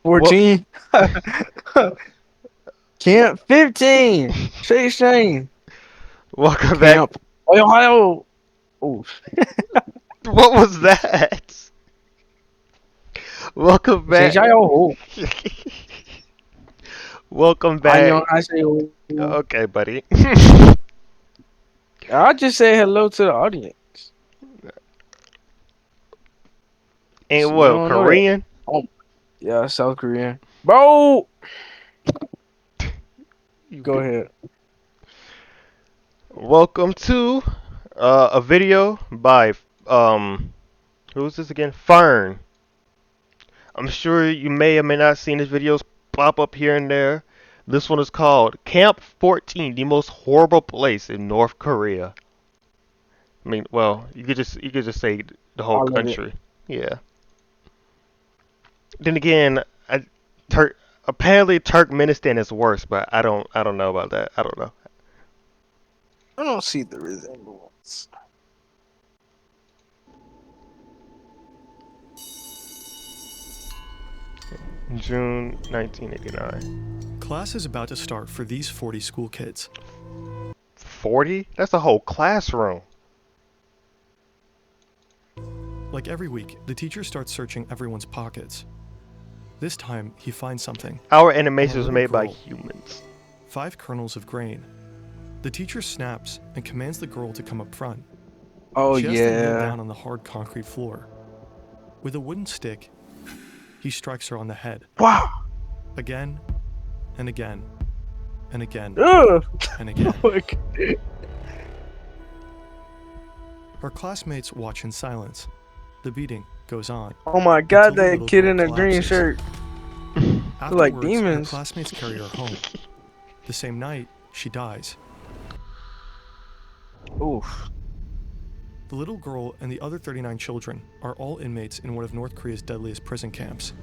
Well, 14. Camp 15. Shay Shane. welcome back. Camp Ohio. Oh, What was that? Welcome Shay back. Ohio. Welcome back. 안녕하세요. Okay, buddy. I just say hello to the audience. And So they what, don't know that. Korean? Oh, yeah, South Korean. Bro, You go good. ahead. Welcome to a video by who's this again? Fern. I'm sure you may or may not seen his videos pop up here and there. This one is called Camp 14, the most horrible place in North Korea. I mean, well, you could just say the whole All of it. country. Yeah. Then again, Tur- apparently Turkmenistan is worse, but I don't know about that. I don't know. I don't see the resemblance. June 1989. Class is about to start for these 40 school kids. 40? That's a whole classroom. Like every week, the teacher starts searching everyone's pockets. This time, he finds something. Our On a animation was little made by girl. humans. 5 kernels of grain. The teacher snaps and commands the girl to come up front. Oh, She has to kneel yeah. down on the hard concrete floor. With a wooden stick, he strikes her on the head. Wow. Again, and again, and again, Ugh. and again. Look. Her classmates watch in silence. The beating goes on. Oh my god, Until the that little kid girl in the green collapses. shirt. Afterwards, like her demons. classmates carry her home. The same night, she dies. Oof. The little girl and the other 39 children are all inmates in one of North Korea's deadliest prison camps,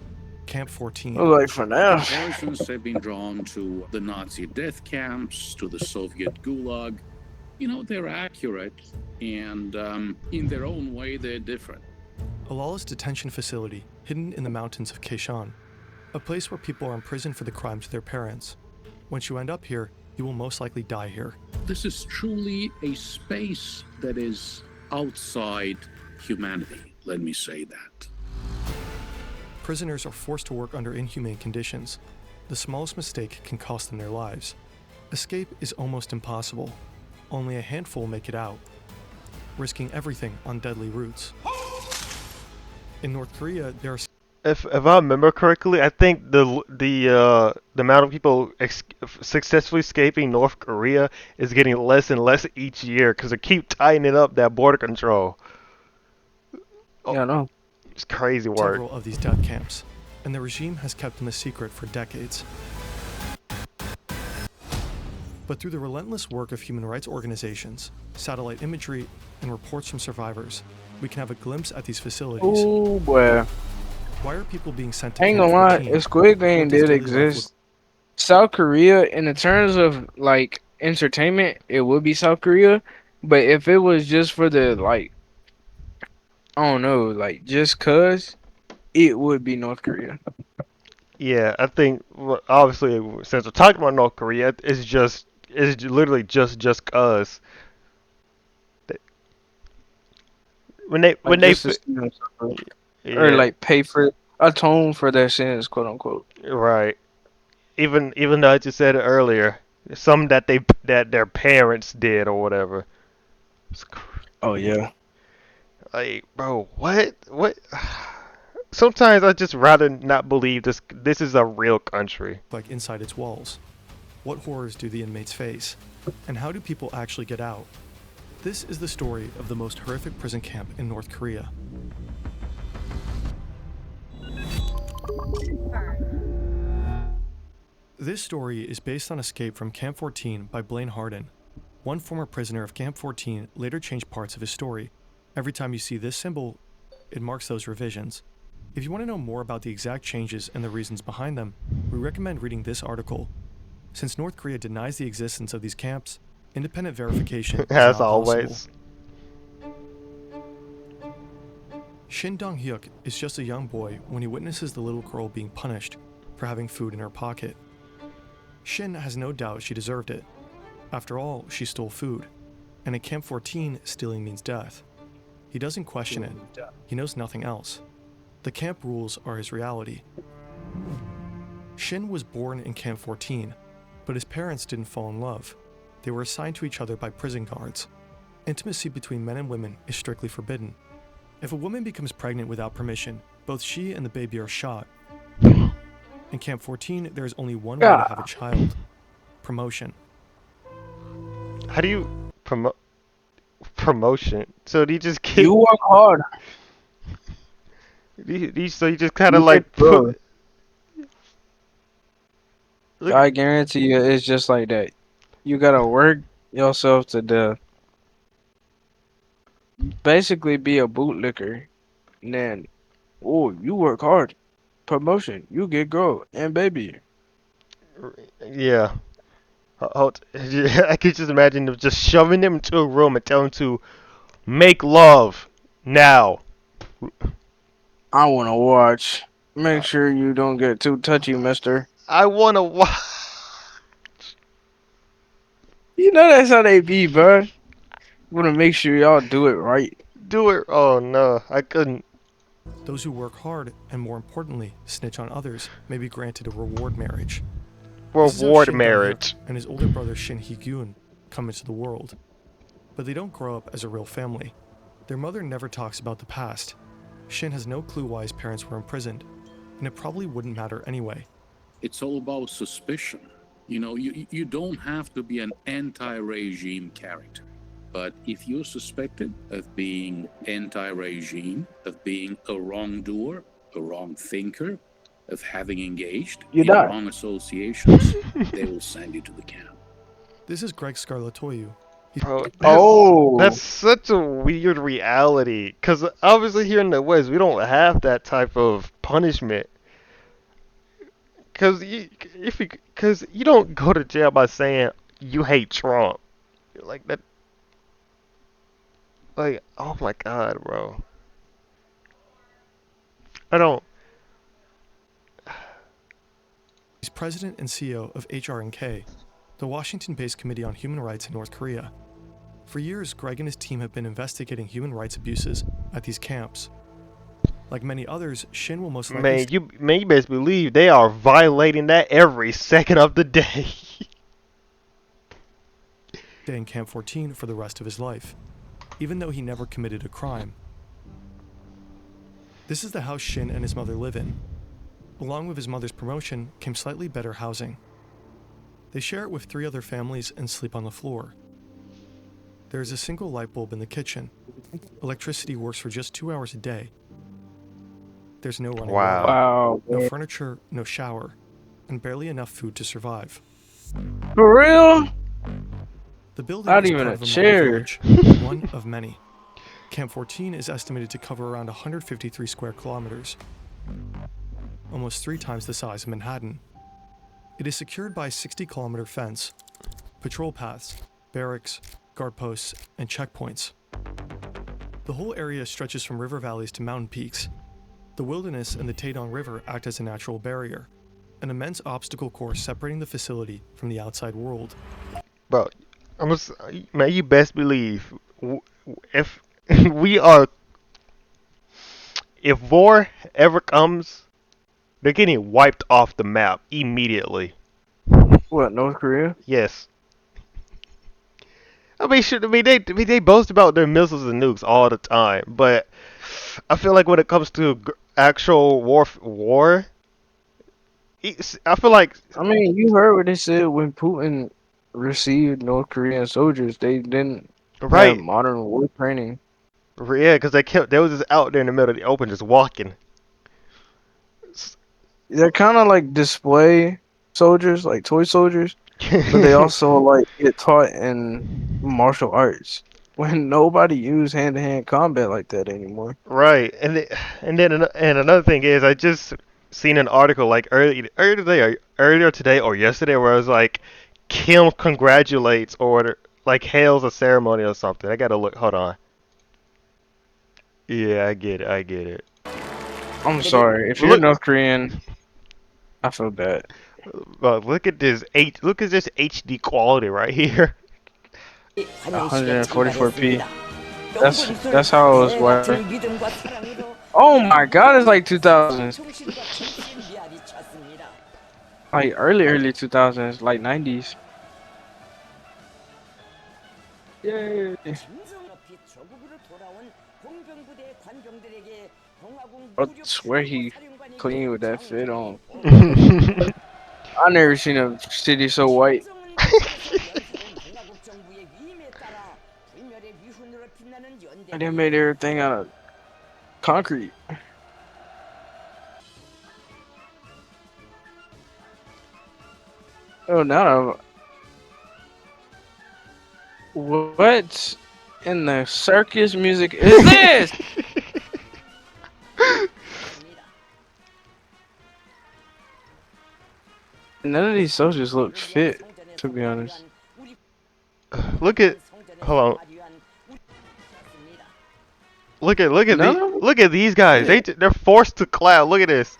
Camp 14. Like for now. Comparisons have been drawn to the Nazi death camps, to the Soviet Gulag. You know, they're accurate, and in their own way, they're different. A lawless detention facility hidden in the mountains of Kaeshan, a place where people are imprisoned for the crimes of their parents. Once you end up here, you will most likely die here. This is truly a space that is outside humanity, let me say that. Prisoners are forced to work under inhumane conditions. The smallest mistake can cost them their lives. Escape is almost impossible. Only a handful make it out, risking everything on deadly routes. In North Korea, there are If I remember correctly, I think the amount of people successfully escaping North Korea is getting less and less each year because they keep tightening up that border control. Oh, Yeah, I know. it's crazy work. several of these death camps, and the regime has kept them a secret for decades. But through the relentless work of human rights organizations, satellite imagery, and reports from survivors, we can have a glimpse at these facilities. Oh boy. Why are people being sent to I ain't Camp gonna lie, 14? if Squid Game What does did daily life look exist, South Korea, in the terms of like entertainment, it would be South Korea. But if it was just for the like, I don't know, like just cause, it would be North Korea. Yeah, I think obviously since we're talking about North Korea, it's literally just cause when they Like when they just to fi- see themselves, or yeah, like pay for atone for their sins, quote unquote. right. Even though I just said it earlier, some that their parents did or whatever. It's Oh yeah. like, bro, what? Sometimes I just rather not believe this is a real country. like inside its walls? What horrors do the inmates face? And how do people actually get out? This is the story of the most horrific prison camp in North Korea. This story is based on Escape from Camp 14 by Blaine Harden. One former prisoner of Camp 14 later changed parts of his story. Every time you see this symbol, it marks those revisions. If you want to know more about the exact changes and the reasons behind them, we recommend reading this article. Since North Korea denies the existence of these camps, independent verification is As not possible. always. Shin Dong-hyuk is just a young boy when he witnesses the little girl being punished for having food in her pocket. Shin has no doubt she deserved it. After all, she stole food, and in Camp 14, stealing means death. He doesn't question it. He knows nothing else. The camp rules are his reality. Shin was born in Camp 14, but his parents didn't fall in love. They were assigned to each other by prison guards. Intimacy between men and women is strictly forbidden. If a woman becomes pregnant without permission, both she and the baby are shot. In Camp 14, there is only one way to have a child: promotion. How do you promote promotion? So do you just get You work hard, so you just kind of you like get good. look, I guarantee you, it's just like that. You gotta work yourself to death. Basically, be a bootlicker, and then, oh, you work hard. Promotion, you get girl and baby. yeah. I could just imagine them just shoving them into a room and telling them to make love now. I wanna watch. Make sure you don't get too touchy, mister. I wanna watch. You know that's how they be, bro. Wanna make sure y'all do it right. Do it. Oh no, I couldn't. Those who work hard, and more importantly, snitch on others, may be granted a reward marriage. This is how Reward Shin Dong-hyuk marriage. and his older brother Shin Hee-gyun come into the world. But they don't grow up as a real family. Their mother never talks about the past. Shin has no clue why his parents were imprisoned, and it probably wouldn't matter anyway. It's all about suspicion. You know, you don't have to be an anti-regime character. But if you're suspected of being anti-regime, of being a wrongdoer, a wrong thinker, of having engaged You in die. wrong associations, they will send you to the camp. This is Greg Scarlatoiu. Bro, Oh, that's such a weird reality. Cause obviously here in the West we don't have that type of punishment. Cause you don't go to jail by saying you hate Trump. Like that. Like, oh my God, bro. I don't. He's president and CEO of HRNK, the Washington-based Committee on Human Rights in North Korea. For years, Greg and his team have been investigating human rights abuses at these camps. Like many others, Shin will most likely Man, you best believe they are violating that every second of the day. stay in Camp 14 for the rest of his life, even though he never committed a crime. This is the house Shin and his mother live in. Along with his mother's promotion came slightly better housing. They share it with 3 other families and sleep on the floor. There is a single light bulb in the kitchen. Electricity works for just 2 hours a day. There's no running Wow. water, wow. no Man. furniture, no shower, and barely enough food to survive. For real? The building Not is even part a of a chair. model village, one of many. Camp 14 is estimated to cover around 153 square kilometers, almost 3 times the size of Manhattan. It is secured by a 60-kilometer fence, patrol paths, barracks, guard posts, and checkpoints. The whole area stretches from river valleys to mountain peaks. The wilderness and the Taedong River act as a natural barrier, an immense obstacle course separating the facility from the outside world. Bro, man, you best believe if we are, if war ever comes, they're getting wiped off the map immediately. What, North Korea? Yes. They boast about their missiles and nukes all the time, but I feel like when it comes to actual war, I feel like I mean, you heard what they said when Putin received North Korean soldiers. They didn't have right, modern war training. yeah, because they was just out there in the middle of the open, just walking. They're kind of like display soldiers, like toy soldiers, but they also like get taught in martial arts when nobody use hand-to-hand combat like that anymore. Right, and another thing is, I just seen an article like earlier today or yesterday where it was like Kim congratulates or like hails a ceremony or something. I gotta look. Hold on. Yeah, I get it. I get it. I'm sorry. If But you're look, North Korean, I feel bad. look at this Look at this HD quality right here. 144p. That's how it was wired. Oh my God, it's like 2000s. Like early 2000s, like 90s. Yay. I swear he clean with that fit on. I never seen a city so white. And they made everything out of concrete. Oh, now what in the circus music is this? None of these soldiers look fit, to be honest. Look at, hold on. None of them. Look at these guys. Yeah. They're forced to clap. Look at this.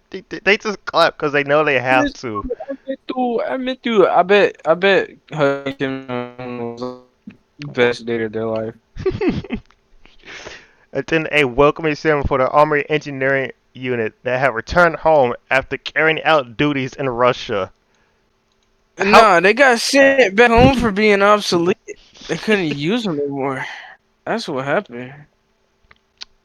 They just clap because they know they have to. I meant to. I bet Kim was the best date of their life. Attend a welcoming ceremony for the Army Engineering Unit that have returned home after carrying out duties in Russia. How Nah, they got sent back home for being obsolete. They couldn't use them anymore. That's what happened.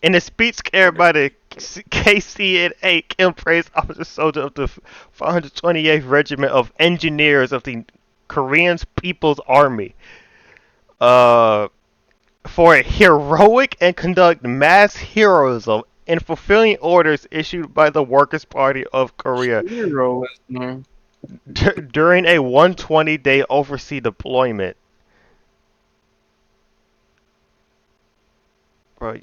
in a speech carried by the KCNA, Kim praised officer soldier of the 428th Regiment of Engineers of the Korean People's Army. Uh, for a heroic and conduct mass heroism in fulfilling orders issued by the Workers' Party of Korea Hero was during a 120-day overseas deployment. Bro,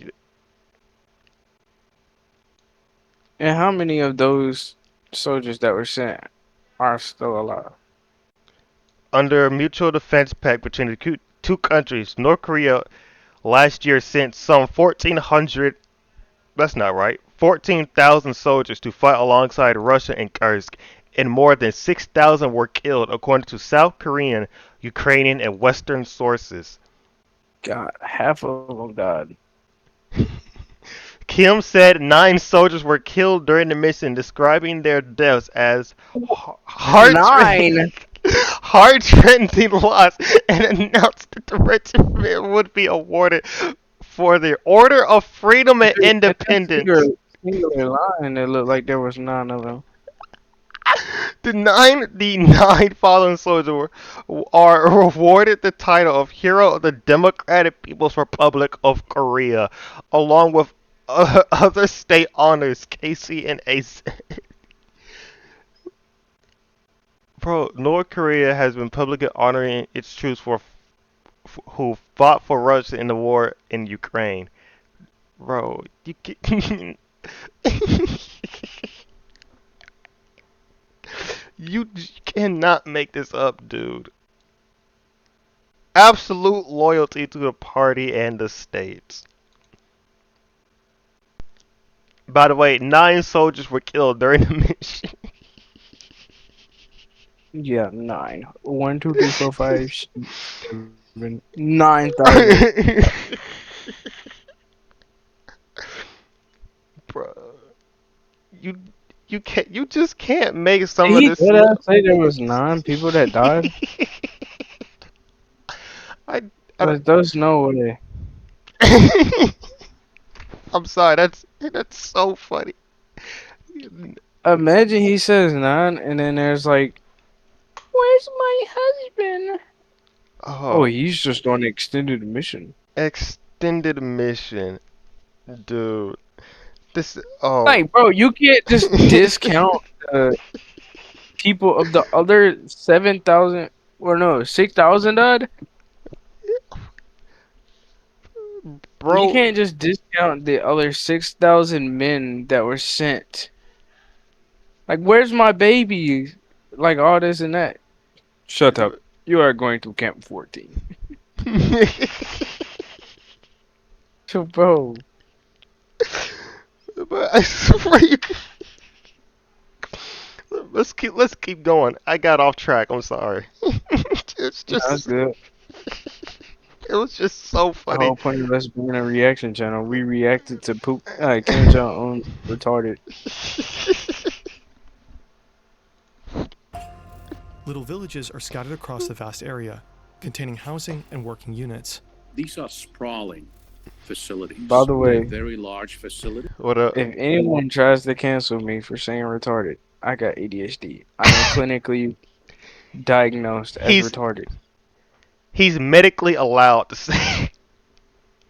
And how many of those soldiers that were sent are still alive? under a mutual defense pact between the two countries, North Korea last year sent some 1,400, that's not right, 14,000 soldiers to fight alongside Russia in Kursk, and more than 6,000 were killed, according to South Korean, Ukrainian, and Western sources. God, half of them died. Kim said 9 soldiers were killed during the mission, describing their deaths as heart-rending, 9. heart-rending loss, and announced that the regiment would be awarded for the Order of Freedom and In that Independence. singular line, it looked like there was 9 of them. The nine fallen soldiers are awarded the title of Hero of the Democratic People's Republic of Korea, along with other state honors. KC and AC. Bro, North Korea has been publicly honoring its troops who fought for Russia in the war in Ukraine. Bro, you can, you cannot make this up, dude. Absolute loyalty to the party and the states. By the way, 9 soldiers were killed during the mission. Yeah, 9. 1, 2, 3, 4, 5, 6, 7, 9,000. Bro, you you just can't make some Did of he this did up. I say there was 9 people that died? I, I don't. There's no way. I'm sorry. That's so funny. Imagine he says 9, and then there's like, "Where's my husband?" Oh, Oh, he's just on extended mission. extended mission, dude. This. Oh. Like, bro, you can't just discount the people of the other 7,000 or no 6,000 died. You Bro, can't just discount the other 6,000 men that were sent. Like, where's my baby? Like all this and that. Shut up. You are going to Camp 14. Bro. But I swear let's keep going. I got off track. I'm sorry. It's No, that's just good. it was just so The funny. whole point of us being a reaction channel, we reacted to poop. Kim Jong Un retarded. Little villages are scattered across the vast area, containing housing and working units. These are sprawling facilities. By the way, They're very large facilities. What up? if anyone tries to cancel me for saying retarded, I got ADHD. I am clinically diagnosed as He's retarded. he's medically allowed to say.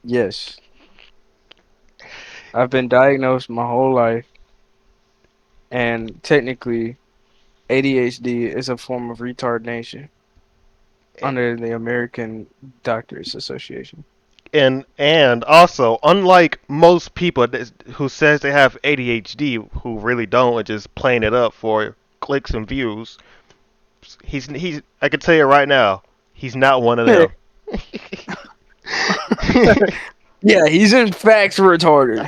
Yes. I've been diagnosed my whole life, and technically, ADHD is a form of retardation under the American Doctors Association. And also, unlike most people who says they have ADHD, who really don't, and just playing it up for clicks and views, he's I can tell you right now, he's not one of them. Yeah, he's in fact retarded.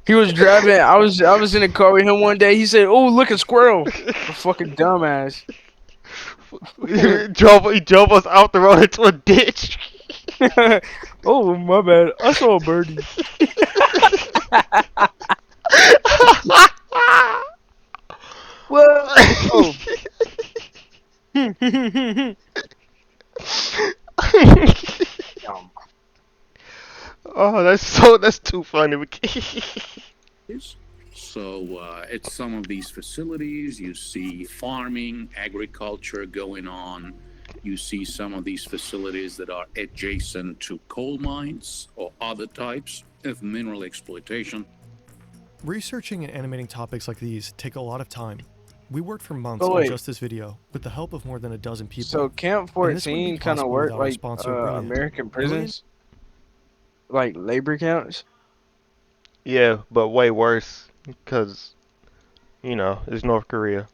He was driving. I was in a car with him one day. He said, "Oh, look, a squirrel!" A fucking dumbass. He drove us out the road into a ditch. Oh, my bad. I saw a birdie. Well, oh. Oh, that's too funny. So at some of these facilities, you see farming, agriculture going on. You see some of these facilities that are adjacent to coal mines or other types of mineral exploitation. Researching and animating topics like these take a lot of time. We worked for months Oh, on wait. just this video with the help of more than a dozen people. So Camp And this wouldn't 14 be kind of possible worked without our like sponsor, Brilliant. American prisons, like labor camps. Yeah, but way worse because it's North Korea.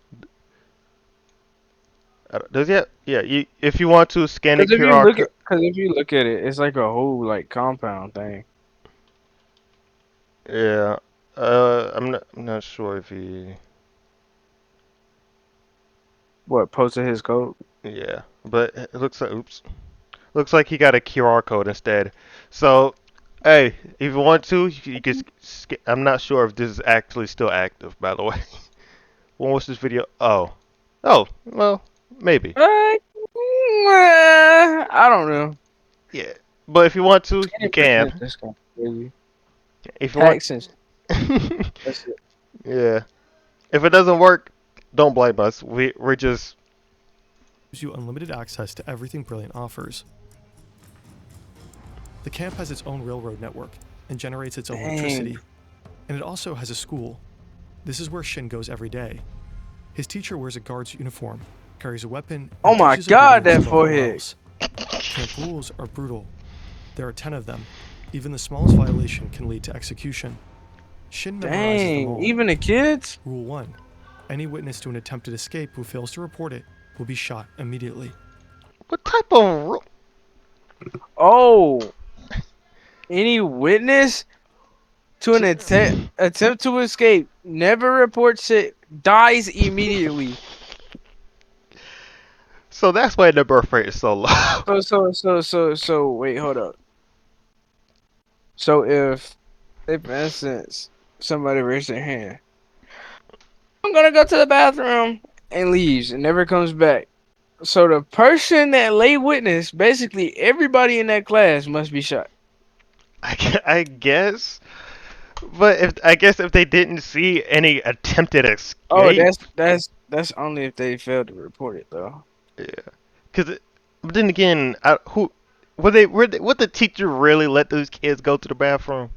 Does it? Yeah. If you want to scan the QR code. Because if you look at it, it's like a whole like compound thing. Yeah. I'm not sure if he. What, posted his code? Yeah, but it looks like looks like he got a QR code instead. So, hey, if you want to, you can. I'm not sure if this is actually still active, by the way. When was this video? Oh, well, maybe. I don't know. Yeah, but if you want to, you can. That's kind of crazy. If you want. Taxes. That's it. Yeah. If it doesn't work, don't blame us. We're just. Gives you unlimited access to everything Brilliant offers. The camp has its own railroad network and generates its own electricity. And it also has a school. This is where Shin goes every day. His teacher wears a guard's uniform, carries a weapon, Oh and my teaches God, obedience that above all forehead. else. Camp rules are brutal. There are 10 of them. Even the smallest violation can lead to execution. Shin memorizes them Dang, all. even the kids? Rule 1. Any witness to an attempted escape who fails to report it will be shot immediately. What type of rule? Oh, any witness to an attempt to escape never reports it, dies immediately. So that's why the birth rate is so low. So wait, hold up. So if for instance somebody raised their hand, I'm gonna go to the bathroom and leaves and never comes back. So the person that lay witness, basically everybody in that class must be shot. I guess. But if they didn't see any attempted escape. Oh, that's only if they failed to report it though. Yeah. But then again, would the teacher really let those kids go to the bathroom?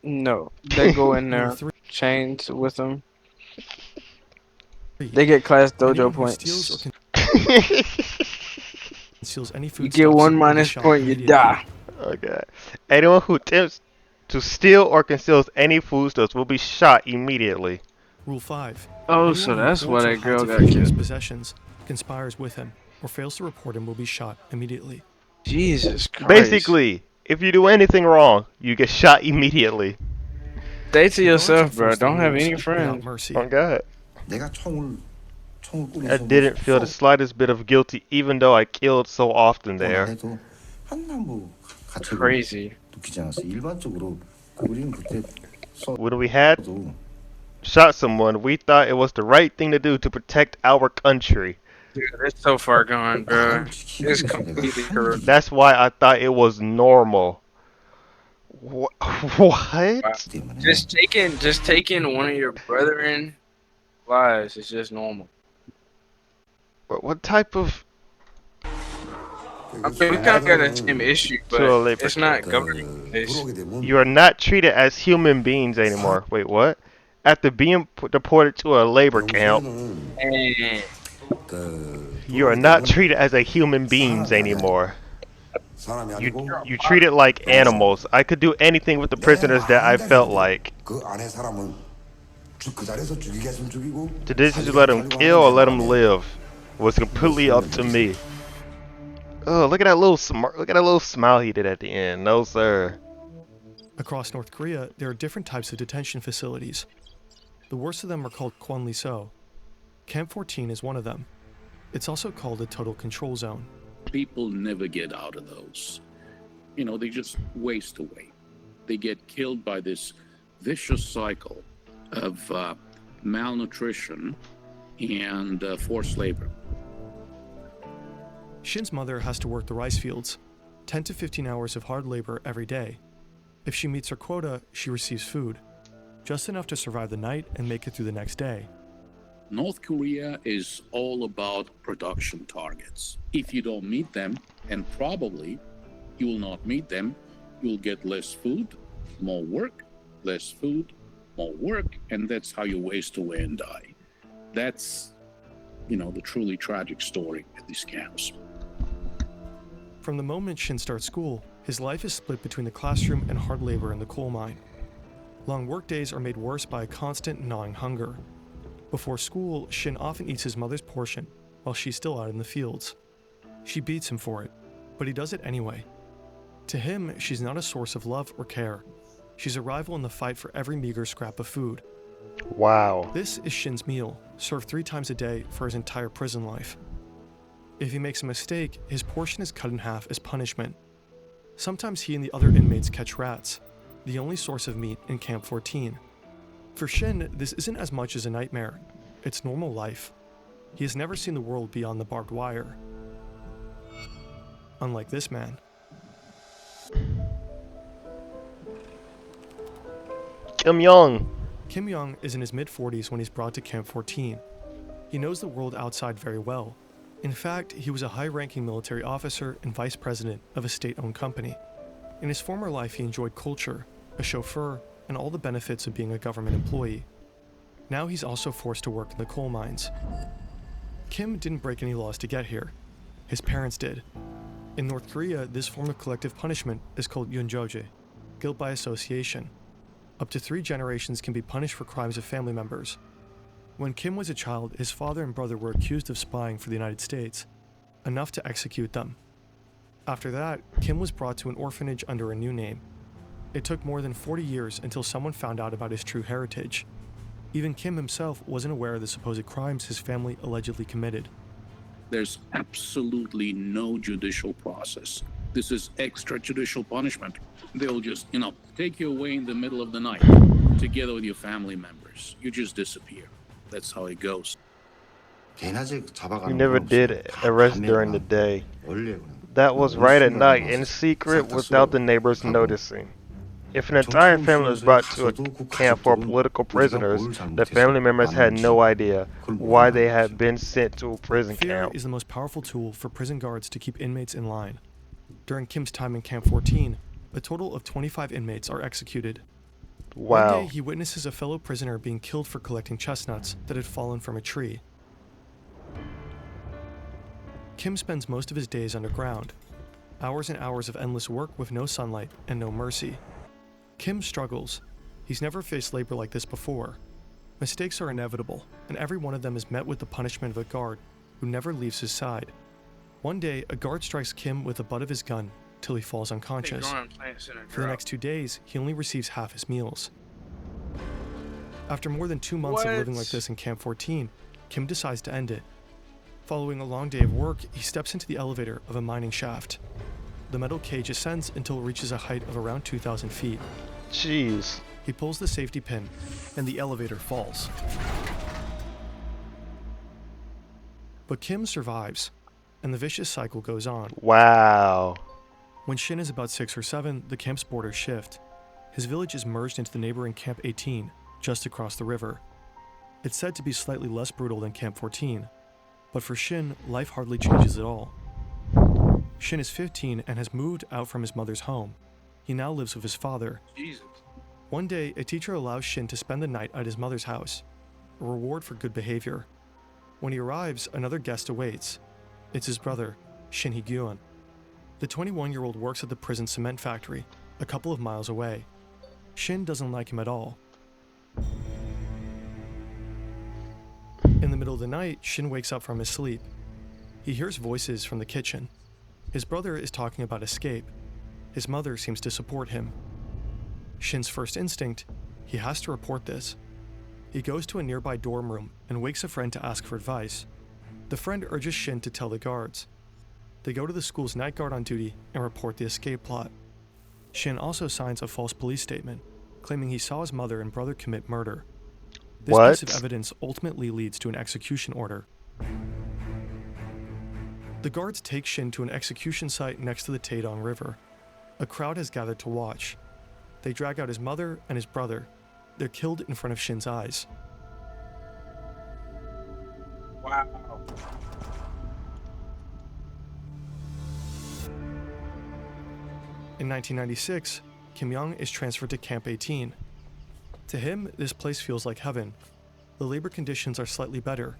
No, they go in there Number 3. chained with them. They get class dojo Anyone who steals or points. conceals any You food get stuffs one will be minus shot point, you immediately. die. Okay. Anyone who attempts to steal or conceals any foodstuffs will be shot immediately. Rule 5. Oh, Anyone so who that's why holds or that girl hides a got fugitive killed. possessions, conspires with him, or fails to report him will be shot immediately. Jesus Christ. Basically, if you do anything wrong, you get shot immediately. Stay to The guards yourself, bro. enforce the Don't have rules any without friends. mercy. Oh God. 내가 총을 I 꺼내서 didn't feel the 쏙 slightest bit of guilty, even though I killed so often 안 there. 해도 한나뭐 가책을 Crazy. 느끼지 않았어. 일반적으로 우리는 그때 When we had 써도 shot someone, we thought it was the right thing to do to protect our country. Dude, it's so far gone, bro. 나라를 지키기 It's 위해서 내가 completely 하는 corrupt. 일이 That's why I thought it was normal. What? Wow. 때문에 Just taking one of your brethren lives is just normal. What type of I mean, we kind of got the same issue, but To a labor it's not 그 government based. 들어오게 되면 you are not treated as human beings anymore? Wait, what? After being deported to a labor camp, 영수는 And 그 you are not treated as a human beings anymore. 사람이 You 아니고 you treated like animals. I could do anything with the prisoners that I felt like. 그 안에 사람은 그 자리에서 죽이겠으면 죽이고 The decision to let him kill or let him live was completely up to me. Oh, look at that little smile he did at the end. No, sir. Across North Korea, there are different types of detention facilities. The worst of them are called Kwonliso. Camp 14 is one of them. It's also called a total control zone. People never get out of those. You know, they just waste away. They get killed by this vicious cycle of malnutrition and forced labor. Shin's mother has to work the rice fields, 10 to 15 hours of hard labor every day. If she meets her quota, she receives food, just enough to survive the night and make it through the next day. North Korea is all about production targets. If you don't meet them, and probably you will not meet them, you'll get less food, more work, less food, more work, and that's how you waste away and die. That's, you know, the truly tragic story at these camps. From the moment Shin starts school, his life is split between the classroom and hard labor in the coal mine. Long work days are made worse by a constant gnawing hunger. Before school, Shin often eats his mother's portion while she's still out in the fields. She beats him for it, but he does it anyway. To him, she's not a source of love or care. She's a rival in the fight for every meager scrap of food. Wow. This is Shin's meal, served 3 times a day for his entire prison life. If he makes a mistake, his portion is cut in half as punishment. Sometimes he and the other inmates catch rats, the only source of meat in Camp 14. For Shin, this isn't as much as a nightmare. It's normal life. He has never seen the world beyond the barbed wire. Unlike this man. Kim Young. Kim Young is in his mid-40s when he's brought to Camp 14. He knows the world outside very well. In fact, he was a high-ranking military officer and vice president of a state-owned company. In his former life, he enjoyed culture, a chauffeur, and all the benefits of being a government employee. Now he's also forced to work in the coal mines. Kim didn't break any laws to get here. His parents did. In North Korea, this form of collective punishment is called yunjoje, guilt by association. Up to 3 generations can be punished for crimes of family members. When Kim was a child, his father and brother were accused of spying for the United States, enough to execute them. After that, Kim was brought to an orphanage under a new name. It took more than 40 years until someone found out about his true heritage. Even Kim himself wasn't aware of the supposed crimes his family allegedly committed. There's absolutely no judicial process. This is extrajudicial punishment. They'll just, you know, take you away in the middle of the night together with your family members. You just disappear. That's how it goes. 개나직 잡아가는 You never 건 did 없어. arrest 다 during the 밤에 day. 원래 그냥 That was right at night, in secret, without the neighbors noticing. If an entire family was brought to a camp for political prisoners, the family members had no idea why they had been sent to a prison Fear camp. is the most powerful tool for prison guards to keep inmates in line. During Kim's time in Camp 14, a total of 25 inmates are executed. One day, Wow. he witnesses a fellow prisoner being killed for collecting chestnuts that had fallen from a tree. Kim spends most of his days underground. Hours and hours of endless work with no sunlight and no mercy. Kim struggles. He's never faced labor like this before. Mistakes are inevitable, and every one of them is met with the punishment of a guard who never leaves his side. One day, a guard strikes Kim with the butt of his gun till he falls They unconscious. growing plants in a For the drought. next 2 days, he only receives half his meals. After more than 2 months of living like What? this in Camp 14, Kim decides to end it. Following a long day of work, he steps into the elevator of a mining shaft. The metal cage ascends until it reaches a height of around 2,000 feet. Jeez. He pulls the safety pin, and the elevator falls. But Kim survives, and the vicious cycle goes on. Wow. When Shin is about 6 or 7, the camp's borders shift. His village is merged into the neighboring Camp 18, just across the river. It's said to be slightly less brutal than Camp 14, but for Shin, life hardly changes at all. Shin is 15 and has moved out from his mother's home. He now lives with his father. Jesus. One day, a teacher allows Shin to spend the night at his mother's house, a reward for good behavior. When he arrives, another guest awaits. It's his brother, Shin Hee-gyun. The 21-year-old works at the prison cement factory, a couple of miles away. Shin doesn't like him at all. In the middle of the night, Shin wakes up from his sleep. He hears voices from the kitchen. His brother is talking about escape. His mother seems to support him. Shin's first instinct, he has to report this. He goes to a nearby dorm room and wakes a friend to ask for advice. The friend urges Shin to tell the guards. They go to the school's night guard on duty and report the escape plot. Shin also signs a false police statement, claiming he saw his mother and brother commit murder. This What? piece of evidence ultimately leads to an execution order. The guards take Shin to an execution site next to the Taedong River. A crowd has gathered to watch. They drag out his mother and his brother. They're killed in front of Shin's eyes. Wow. In 1996, Kim Young is transferred to Camp 18. To him, this place feels like heaven. The labor conditions are slightly better,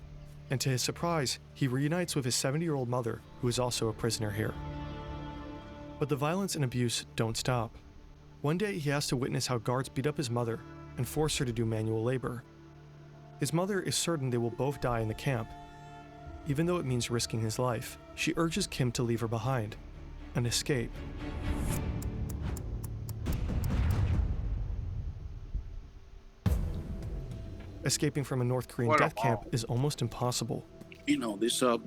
and to his surprise, he reunites with his 70-year-old mother, who is also a prisoner here. But the violence and abuse don't stop. One day, he has to witness how guards beat up his mother and force her to do manual labor. His mother is certain they will both die in the camp. Even though it means risking his life, she urges Kim to leave her behind and escape. Escaping from a North Korean What a death camp wall. is almost impossible. You know, these are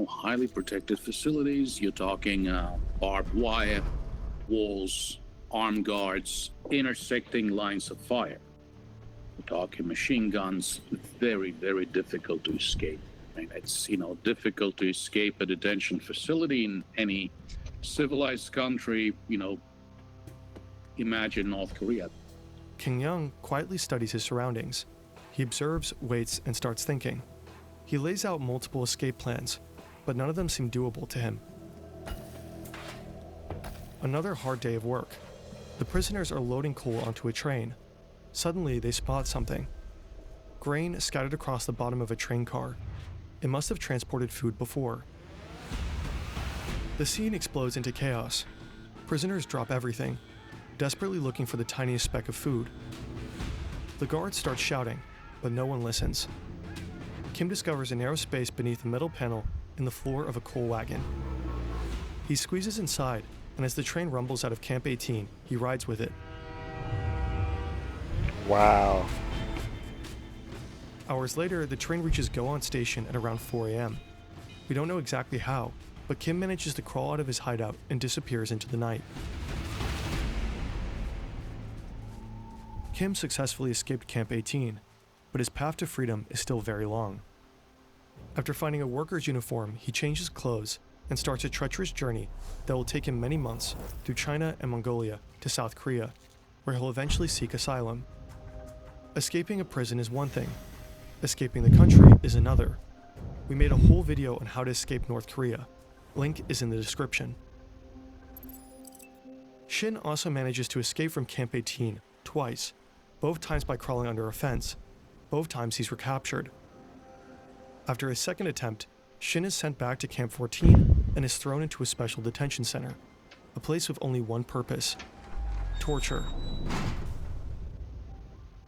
highly protected facilities. You're talking barbed wire, walls, armed guards, intersecting lines of fire. We're talking machine guns. Very, very difficult to escape. I mean, it's, difficult to escape a detention facility in any civilized country, imagine North Korea. Kim Young quietly studies his surroundings. He observes, waits, and starts thinking. He lays out multiple escape plans, but none of them seem doable to him. Another hard day of work. The prisoners are loading coal onto a train. Suddenly, they spot something. Grain scattered across the bottom of a train car. It must have transported food before. The scene explodes into chaos. Prisoners drop everything, desperately looking for the tiniest speck of food. The guards start shouting, but no one listens. Kim discovers a narrow space beneath a metal panel in the floor of a coal wagon. He squeezes inside, and as the train rumbles out of Camp 18, he rides with it. Wow. Hours later, the train reaches Go-On Station at around 4 a.m. We don't know exactly how, but Kim manages to crawl out of his hideout and disappears into the night. Kim successfully escaped Camp 18, but his path to freedom is still very long. After finding a worker's uniform, he changes clothes and starts a treacherous journey that will take him many months through China and Mongolia to South Korea, where he'll eventually seek asylum. Escaping a prison is one thing. Escaping the country is another. We made a whole video on how to escape North Korea. Link is in the description. Shin also manages to escape from Camp 18 twice, both times by crawling under a fence. Both times he's recaptured. After his second attempt, Shin is sent back to Camp 14 and is thrown into a special detention center, a place with only one purpose: torture.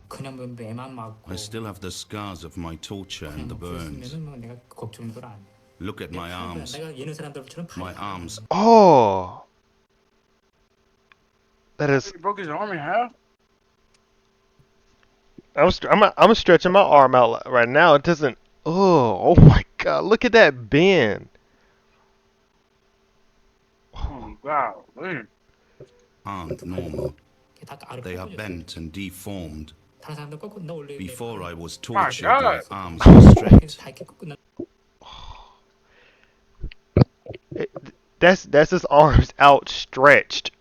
그냥 뭐 매만 맞고 I still have the scars of my torture and the 그냥 burns. 없었으면은 뭐 내가 걱정도 안 해. Look at my arms. My arms. Oh, that is. He broke his arm in half. I'm stretching my arm out right now. It doesn't. Oh my God! Look at that bend. Oh wow, man. Aren't normal. They are bent and deformed. Before I was My tortured, my God. arms were straight. It, that's his arms outstretched.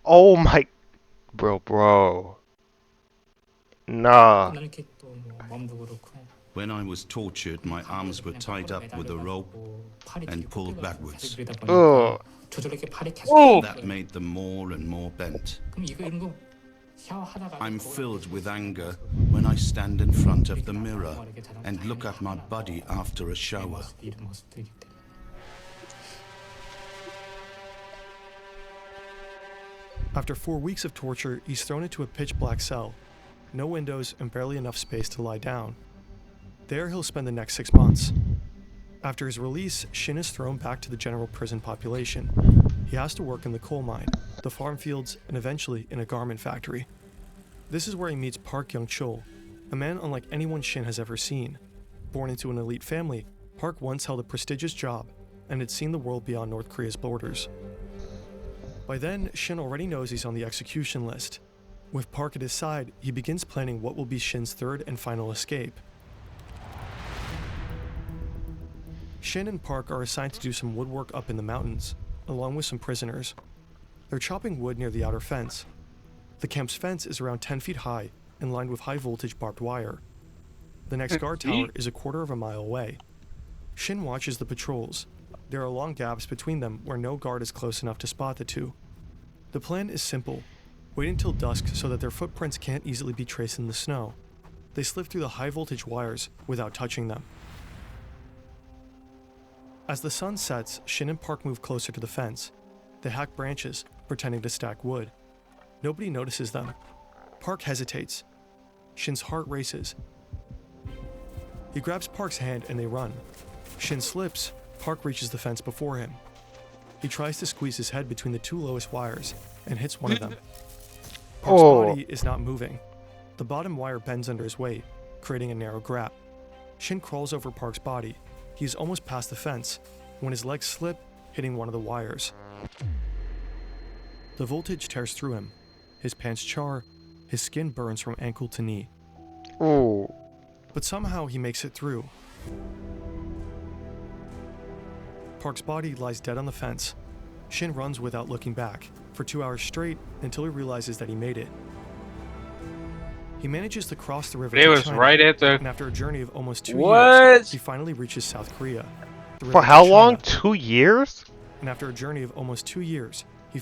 Oh my, bro. Nah. When I was tortured, my arms were tied up with a rope and pulled backwards. Oh. Oh. That made them more and more bent. I'm filled with anger when I stand in front of the mirror and look at my body after a shower. After 4 weeks of torture, he's thrown into a pitch-black cell. No windows and barely enough space to lie down. There he'll spend the next 6 months. After his release, Shin is thrown back to the general prison population. He has to work in the coal mine, the farm fields, and eventually in a garment factory. This is where he meets Park Young-chul, a man unlike anyone Shin has ever seen. Born into an elite family, Park once held a prestigious job and had seen the world beyond North Korea's borders. By then, Shin already knows he's on the execution list. With Park at his side, he begins planning what will be Shin's third and final escape. Shin and Park are assigned to do some woodwork up in the mountains, along with some prisoners. They're chopping wood near the outer fence. The camp's fence is around 10 feet high and lined with high-voltage barbed wire. The next guard tower is a quarter of a mile away. Shin watches the patrols. There are long gaps between them where no guard is close enough to spot the two. The plan is simple. Wait until dusk so that their footprints can't easily be traced in the snow. They slip through the high-voltage wires without touching them. As the sun sets, Shin and Park move closer to the fence. They hack branches, pretending to stack wood. Nobody notices them. Park hesitates. Shin's heart races. He grabs Park's hand and they run. Shin slips. Park reaches the fence before him. He tries to squeeze his head between the two lowest wires and hits one of them. Park's body is not moving. The bottom wire bends under his weight, creating a narrow gap. Shin crawls over Park's body. He's almost past the fence when his legs slip, hitting one of the wires. The voltage tears through him. His pants char, his skin burns from ankle to knee. Oh. But somehow he makes it through. Park's body lies dead on the fence. Shin runs without looking back for 2 hours straight until he realizes that he made it. He manages to cross the river It to was China, right at the. and after a journey of almost 2 What? years, he finally reaches South Korea. The river For to how long? China. 2 years? And after a journey of almost 2 years, he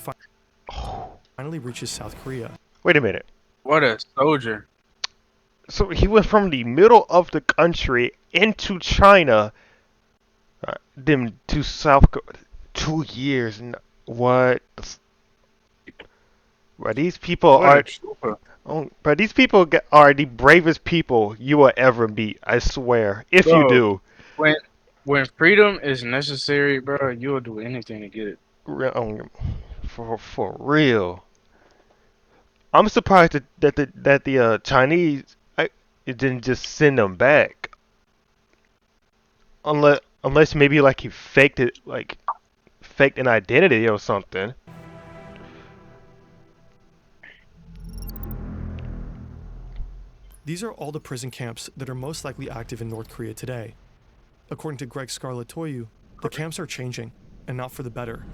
finally reaches South Korea. Wait a minute. What a soldier. So he went from the middle of the country into China, then to South Korea. 2 years. What? Bro, these people What are. a trooper. Oh, but these people are the bravest people you will ever meet. I swear. If you Bro. do. When freedom is necessary, bro, you'll do anything to get it. For real. I'm surprised that the Chinese it didn't just send them back. Unless maybe like he faked it, like faked an identity or something. These are all the prison camps that are most likely active in North Korea today. According to Greg Scarlatoiu, the camps are changing, and not for the better.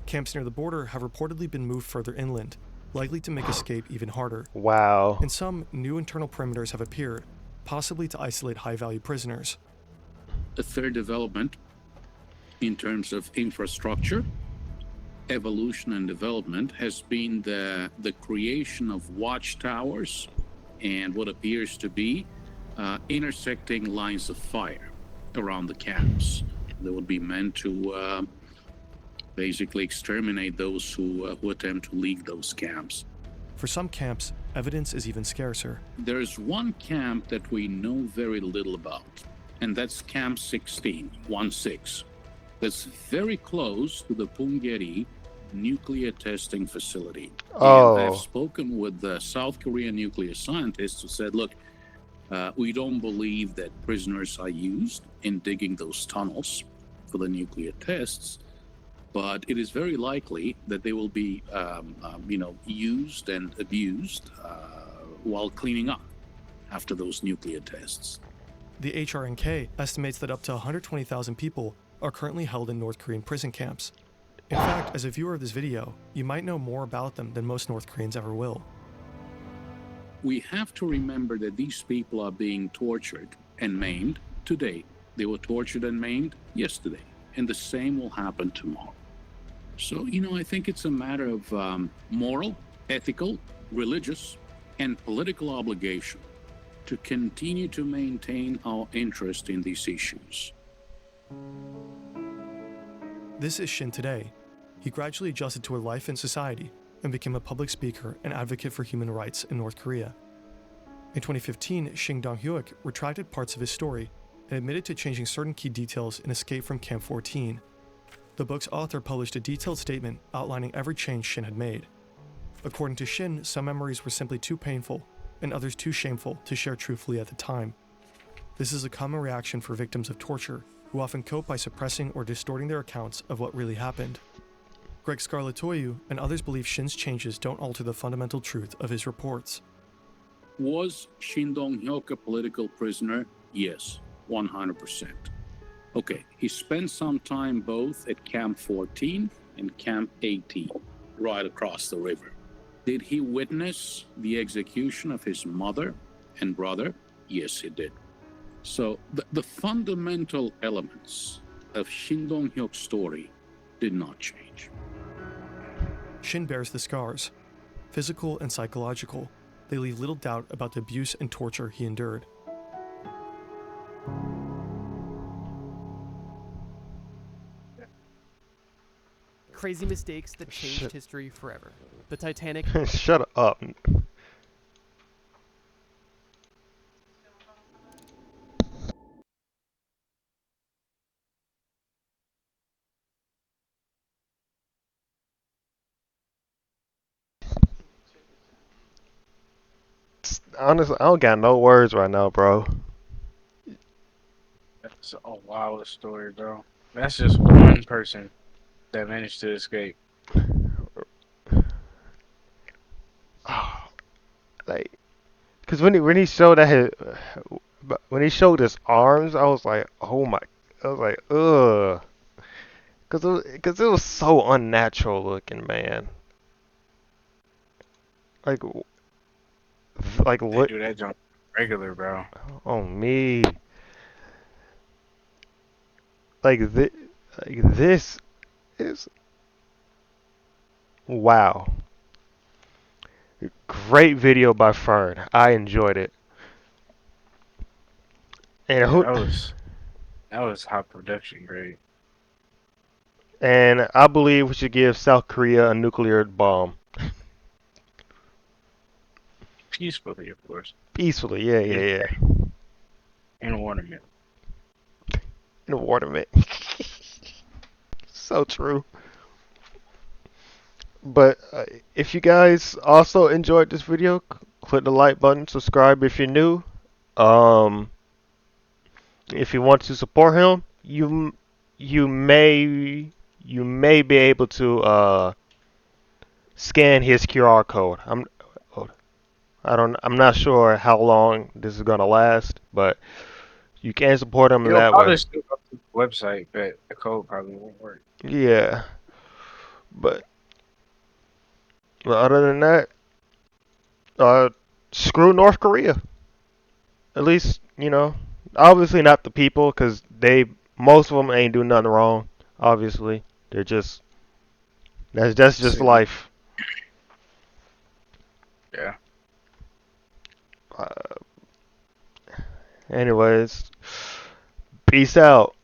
Camps near the border have reportedly been moved further inland, likely to make escape even harder. Wow. And some new internal perimeters have appeared, possibly to isolate high-value prisoners. A third development in terms of infrastructure, evolution and development has been the creation of watchtowers and what appears to be intersecting lines of fire around the camps that would be meant to basically exterminate those who attempt to leave those camps. For some camps, evidence is even scarcer. There's one camp that we know very little about, and that's Camp 16, 1-6. That's very close to the Punggye-ri nuclear testing facility. And I've Oh, spoken with the South Korean nuclear scientists who said, look, we don't believe that prisoners are used in digging those tunnels for the nuclear tests, but it is very likely that they will be, used and abused while cleaning up after those nuclear tests. The HRNK estimates that up to 120,000 people are currently held in North Korean prison camps. In fact, as a viewer of this video, you might know more about them than most North Koreans ever will. We have to remember that these people are being tortured and maimed today. They were tortured and maimed yesterday, and the same will happen tomorrow. So, I think it's a matter of moral, ethical, religious, and political obligation to continue to maintain our interest in these issues. This is Shin today. He gradually adjusted to a life in society and became a public speaker and advocate for human rights in North Korea. In 2015, Shin Dong-hyuk retracted parts of his story and admitted to changing certain key details in Escape from Camp 14. The book's author published a detailed statement outlining every change Shin had made. According to Shin, some memories were simply too painful and others too shameful to share truthfully at the time. This is a common reaction for victims of torture, who often cope by suppressing or distorting their accounts of what really happened. Greg Scarlatoiu and others believe Shin's changes don't alter the fundamental truth of his reports. Was Shin Dong-hyuk a political prisoner? Yes, 100%. Okay, he spent some time both at Camp 14 and Camp 18, right across the river. Did he witness the execution of his mother and brother? Yes, he did. So the fundamental elements of Shin Dong-hyuk's story did not change. Shin bears the scars, physical and psychological. They leave little doubt about the abuse and torture he endured. Crazy mistakes that changed history forever. The Titanic. shut up. Honestly, I don't got no words right now, bro. That's a wild story, bro. That's just one person that managed to escape. Like, cause when he showed that when he showed his arms, I was like, oh my, I was like, ugh, cause it was so unnatural looking, man. Like, like They what do that jump regular, bro. on me? Like this is wow. Great video by Fern. I enjoyed it. And Yeah, who? that was hot production, great. And I believe we should give South Korea a nuclear bomb. Peacefully, of course. Peacefully, yeah, yeah, yeah. In a watermelon. In a watermelon. So true. But if you guys also enjoyed this video, click the like button, subscribe if you're new. If you want to support him, you may be able to scan his QR code. I'm not sure how long this is gonna last, but you can support him in It'll that way. probably still go to the website, but the code probably won't work. Yeah, but other than that, uh, screw North Korea. At least obviously not the people, because most of them ain't do nothing wrong. Obviously, they're just that's just See, life. yeah. Uh, anyways, peace out.